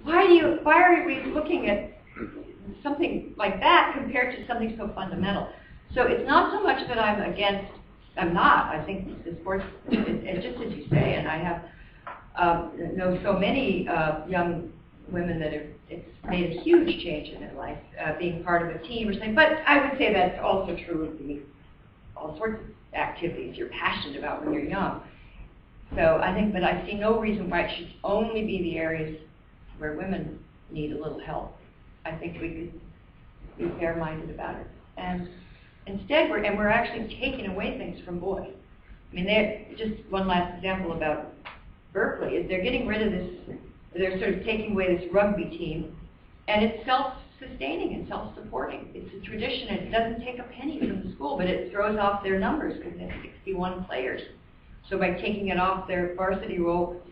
why are we looking at something like that compared to something so fundamental? So it's not so much that I'm not. I think the sports, it's just as you say, and I have know so many young women that it's made a huge change in their life, being part of a team or something. But I would say that's also true of all sorts of activities you're passionate about when you're young. So I think that I see no reason why it should only be the areas where women need a little help. I think we could be fair-minded about it. And instead, we're actually taking away things from boys. I mean, just one last example about Berkeley is they're getting rid of this. They're sort of taking away this rugby team, and it's self-sustaining and self-supporting. It's a tradition. It doesn't take a penny from the school, but it throws off their numbers because they have 61 players. So by taking it off their varsity role,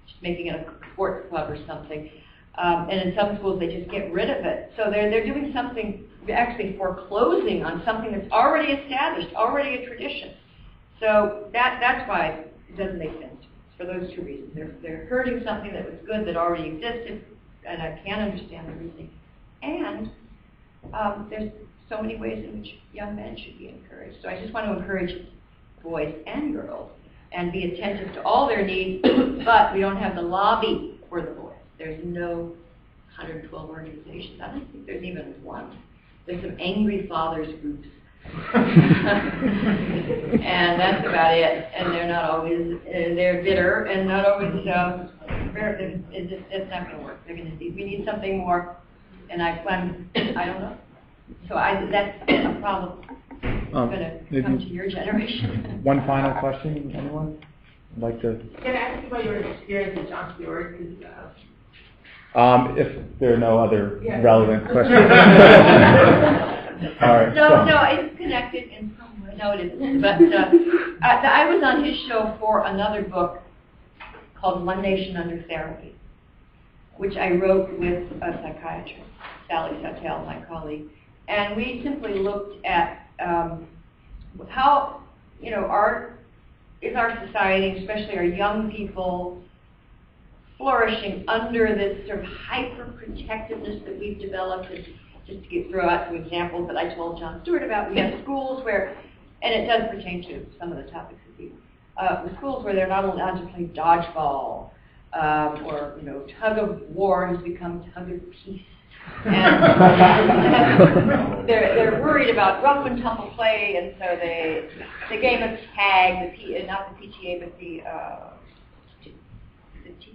just making it a sports club or something, and in some schools they just get rid of it. So they're doing something, actually foreclosing on something that's already established, already a tradition. So that's why it doesn't make sense. For those two reasons. They're hurting something that was good that already existed, and I can understand the reasoning. And there's so many ways in which young men should be encouraged. So I just want to encourage boys and girls and be attentive to all their needs, but we don't have the lobby for the boys. There's no 112 organizations. I don't think there's even one. There's some angry fathers groups. And that's about it. And they're not always, they're bitter and not always, it's not going to work. We need something more, and I don't know. So that's a problem. It's going to come to your generation. One final question, anyone? I'd like to. Can I ask you about your experience at Jon Stewart? If there are no other relevant questions. All right. No, it's connected in some way. No, it isn't. But I was on his show for another book called One Nation Under Therapy, which I wrote with a psychiatrist, Sally Sattel, my colleague. And we simply looked at how, is our society, especially our young people, flourishing under this sort of hyper-protectiveness that we've developed. Just to throw out some examples that I told Jon Stewart about, we have schools where, and it does pertain to some of the topics that we, the schools where they're not allowed to play dodgeball, or tug of war has become tug of peace, and they're worried about rough and tumble play, and so the game of tag, not the PTA, but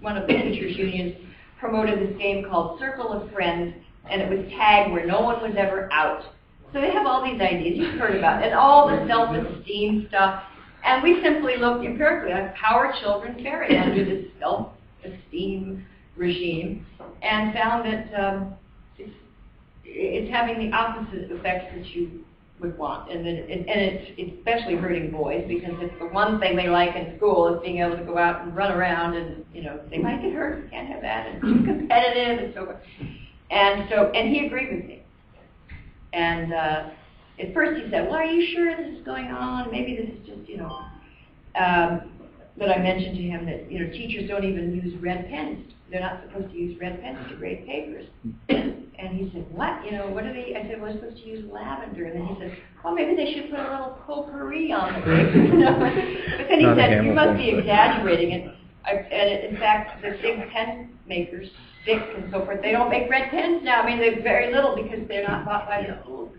one of the teachers' unions promoted this game called Circle of Friends. And it was tag where no one was ever out. So they have all these ideas you've heard about, and all the self-esteem stuff. And we simply looked empirically at how are children faring under this self-esteem regime, and found that it's having the opposite effects that you would want. And it's especially hurting boys, because it's the one thing they like in school is being able to go out and run around, and they might get hurt. You can't have that. And it's competitive and so forth. And he agreed with me. And at first he said, well, are you sure this is going on? Maybe this is just, but I mentioned to him that, teachers don't even use red pens. They're not supposed to use red pens to grade papers. And he said, what? What are they? I said, well, we're supposed to use lavender. And then he said, well, maybe they should put a little potpourri on the paper. But then he said, you must be exaggerating it. And in fact, the big pen makers, Bic and so forth, they don't make red pens now. I mean, they're very little because they're not bought by the school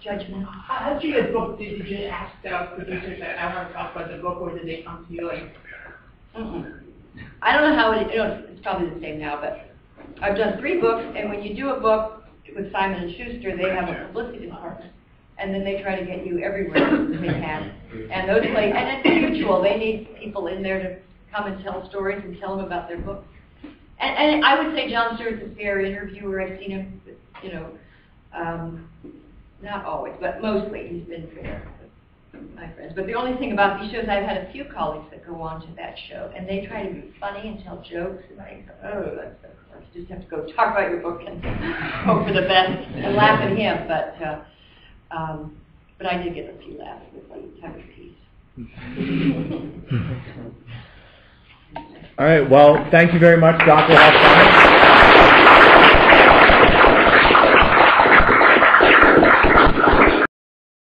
judgment. How did you get book? Did you ask the producers that I want to talk about the book, or did they come to you? I don't know how it's probably the same now, but I've done 3 books, and when you do a book with Simon & Schuster, they have a publicity department, and then they try to get you everywhere they can. And those play, and it's mutual. They need people in there to come and tell stories and tell them about their books. And I would say Jon Stewart's a fair interviewer. I've seen him, not always, but mostly he's been fair with my friends. But the only thing about these shows, I've had a few colleagues that go on to that show, and they try to be funny and tell jokes, and I go, oh, that's so gross. You just have to go talk about your book and hope for the best and laugh at him. But I did get a few laughs with Tug of Peace. All right, well, thank you very much, Dr. Hoff Sommers.